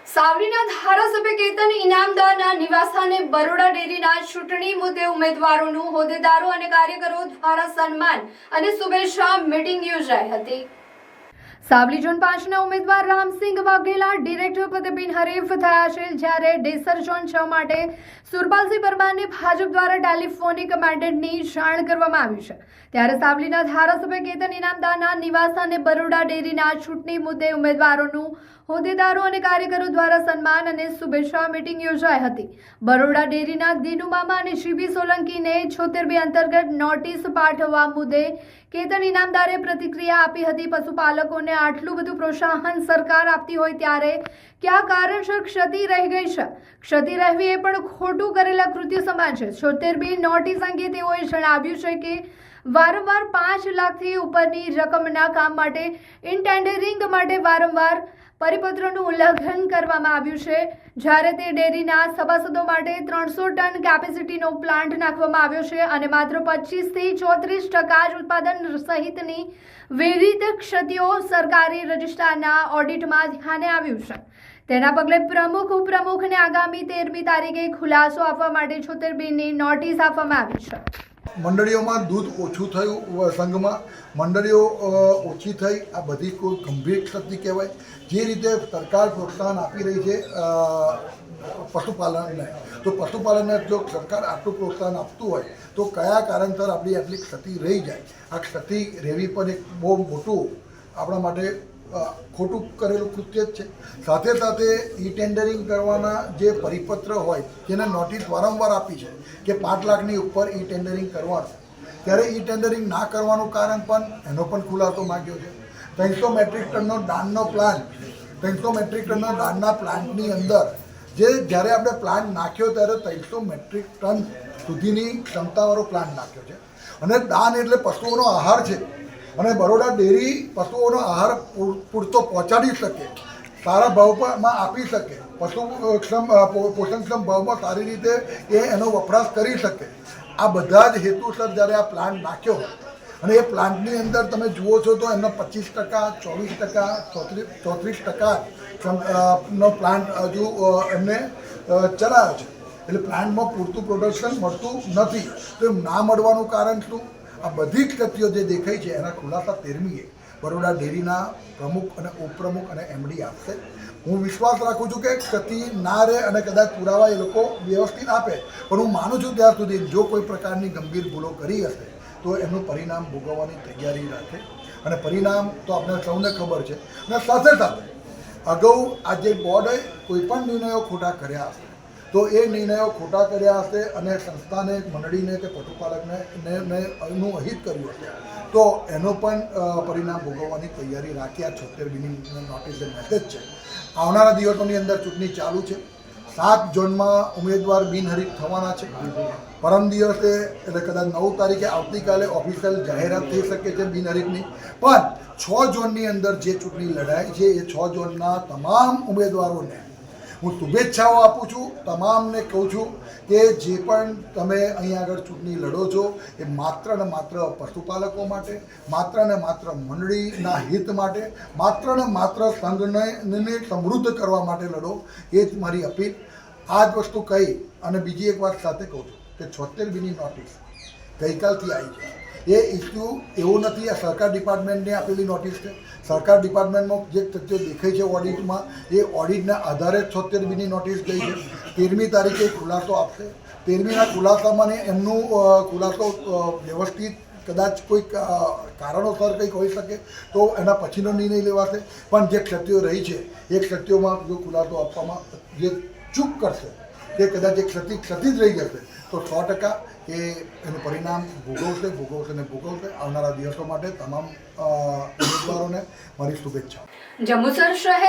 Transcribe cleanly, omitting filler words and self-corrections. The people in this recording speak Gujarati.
સાવલીના ધારાસભ્ય કેતન ઇનામદારના નિવાસસ્થાને બરોડા ડેરીના ચૂંટણી મુદ્દે ઉમેદવારોનું હોદ્દેદારો અને કાર્યકરો દ્વારા સન્માન અને શુભેચ્છા મીટિંગ યોજાઈ હતી। સાવલી ઝોન 5ના ઉમેદવાર રામસિંહ વાઘેલા ડિરેક્ટર પદે બિનહરીફ થયા છે, જ્યારે ડેસર ઝોન 6 માટે સુરપાલસિંહ પરમારને ભાજપ દ્વારા ટેલિફોનિક મેન્ડેટની જાણ કરવામાં આવી છે। ત્યારે સાવલીના ધારાસભ્ય કેતન ઇનામદારના નિવાસસ્થાને બરોડા ડેરીના ચૂંટણી મુદ્દે ઉમેદવારોનું હોદ્દેદારો અને કાર્યકરો દ્વારા સન્માન અને શુભેચ્છા મીટિંગ યોજાઈ હતી। બરોડા ડેરીના દીનુ મામા અને જીબી સોલંકીને 76B અંતર્ગત નોટિસ પાઠવવા મુદ્દે કેતન ઇનામદારે પ્રતિક્રિયા આપી હતી। પશુપાલકોને આટલું બધું પ્રોત્સાહન સરકાર આપતી હોય ત્યારે કયા કારણસર ક્ષતિ રહી ગઈ છે? ક્ષતિ રહેવી એ પણ ખોટું કરેલા કૃત્ય સમાન છે। 76B નોટિસ અંગે તેઓએ જણાવ્યું છે કે વારંવાર 5 લાખથી ઉપરની રકમના કામ માટે ઇનટેન્ડરિંગ માટે વારંવાર પરિપત્રનું ઉલ્લંઘન કરવામાં આવ્યું છે। જ્યારે તે ડેરીના સભાસદો માટે 300 ટન કેપેસિટીનો પ્લાન્ટ નાખવામાં આવ્યો છે અને માત્ર 25 થી 34% જ ઉત્પાદન સહિતની વિવિધ ક્ષતિઓ સરકારી રજિસ્ટ્રારના ઓડિટમાં ધ્યાને આવ્યું છે। તેના પગલે પ્રમુખ ઉપપ્રમુખને આગામી 13મી તારીખે ખુલાસો આપવા માટે 76Bની નોટિસ આપવામાં આવી છે। મંડળીઓમાં દૂધ ઓછું થયું, સંઘમાં મંડળીઓ ઓછી થઈ, આ બધી કોઈ ગંભીર ક્ષતિ કહેવાય। જે રીતે સરકાર પ્રોત્સાહન આપી રહી છે પશુપાલનને, તો પશુપાલનને જો સરકાર આટલું પ્રોત્સાહન આપતું હોય તો કયા કારણસર આપણી આટલી ક્ષતિ રહી જાય? આ ક્ષતિ રહેવી પણ એક બહુ મોટું આપણા માટે ખોટું કરેલું કૃત્ય જ છે। સાથે સાથે ઈ ટેન્ડરિંગ કરવાના જે પરિપત્ર હોય જેને નોટિસ વારંવાર આપી છે કે 5 લાખની ઉપર ઈ ટેન્ડરિંગ કરવાનું, ત્યારે ઈ ટેન્ડરિંગ ના કરવાનું કારણ પણ એનો પણ ખુલાસો માગ્યો છે। 300 મેટ્રિક ટનનો દાણનો પ્લાન્ટ, 300 મેટ્રિક ટનનો દાણના પ્લાન્ટની અંદર જ્યારે આપણે પ્લાન્ટ નાખ્યો ત્યારે 300 મેટ્રિક ટન સુધીની ક્ષમતાવાળો પ્લાન્ટ નાખ્યો છે અને દાણ એટલે પશુઓનો આહાર છે અને બરોડા ડેરી પશુઓનો આહાર પૂરતો પહોંચાડી શકે, સારા ભાવમાં આપી શકે, પોષણક્ષમ ભાવમાં સારી રીતે એનો વપરાશ કરી શકે, આ બધા જ હેતુસર જ્યારે આ પ્લાન્ટ નાખ્યો અને એ પ્લાન્ટની અંદર તમે જુઓ છો તો એમનો 25%, 24%, 34% નો પ્લાન્ટ હજુ એમને ચલાવ્યો છે। એટલે પ્લાન્ટમાં પૂરતું પ્રોડક્શન મળતું નથી, તો એમ ના મળવાનું કારણ શું? આ બધી ક્ષતિઓ જે દેખાઈ છે એના ખુલાસા 13મીએ બરોડા ડેરીના પ્રમુખ અને ઉપપ્રમુખ અને એમડી આપશે। હું વિશ્વાસ રાખું છું કે ક્ષતિ ના રહે અને કદાચ પુરાવા એ લોકો વ્યવસ્થિત આપે, પણ હું માનું છું ત્યાં સુધી જો કોઈ પ્રકારની ગંભીર ભૂલો કરી હશે તો એનું પરિણામ ભોગવવાની તૈયારી રાખે અને પરિણામ તો આપણે સૌને ખબર છે। અને સાથે સાથે અગાઉ આ જે બોર્ડે કોઈ પણ નિર્ણયો ખોટા કર્યા હશે તો એ નિર્ણયો ખોટા કર્યા હશે અને સંસ્થાને, મંડળીને કે પશુપાલકને એનું અહિત કર્યું હશે તો એનું પણ પરિણામ ભોગવવાની તૈયારી રાખી આ 76Bની નોટિસ મેસેજ છે। આવનારા દિવસોની અંદર ચૂંટણી ચાલુ છે। 7 ઝોનમાં ઉમેદવાર બિનહરીફ થવાના છે। પરમ દિવસે એટલે કદાચ 9 તારીખે આવતીકાલે ઓફિશિયલ જાહેરાત થઈ શકે છે બિનહરીફની, પણ 6 ઝોનની અંદર જે ચૂંટણી લડાય છે એ 6 ઝોનના તમામ ઉમેદવારોને હું શુભેચ્છાઓ આપું છું। તમામને કહું છું કે જે પણ તમે અહીંયા આગળ ચૂંટણી લડો છો એ માત્ર ને માત્ર પશુપાલકો માટે, માત્ર ને માત્ર મંડળીના હિત માટે, માત્ર ને માત્ર સંઘને સમૃદ્ધ કરવા માટે લડો, એ જ મારી અપીલ। આ જ વસ્તુ કહી અને બીજી એક વાત સાથે કહું છું કે 76Bની નોટિસ ગઈકાલથી આવી છે। એ ઇસ્યુ એવું નથી, આ સરકાર ડિપાર્ટમેન્ટને આપેલી નોટિસ છે। સરકાર ડિપાર્ટમેન્ટમાં જે તથ્યો દેખાય છે ઓડિટમાં, એ ઓડિટના આધારે 76Bની નોટિસ ગઈ છે। 13મી તારીખે ખુલાસો આપશે। 13મીના ખુલાસામાં એમનું ખુલાસો વ્યવસ્થિત કદાચ કોઈ કારણોસર કંઈક હોઈ શકે તો એના પછીનો નિર્ણય લેવાશે, પણ જે ક્ષતિઓ રહી છે એ ક્ષતિઓમાં જો ખુલાસો આપવામાં જે ચૂક કરશે તે કદાચ એ ક્ષતિ જ રહી જશે તો 100% એ એનું પરિણામ ભોગવશે। આવનારા દિવસો માટે તમામ ઉમેદવારોને મારી શુભેચ્છાઓ। જંબુસર શહેર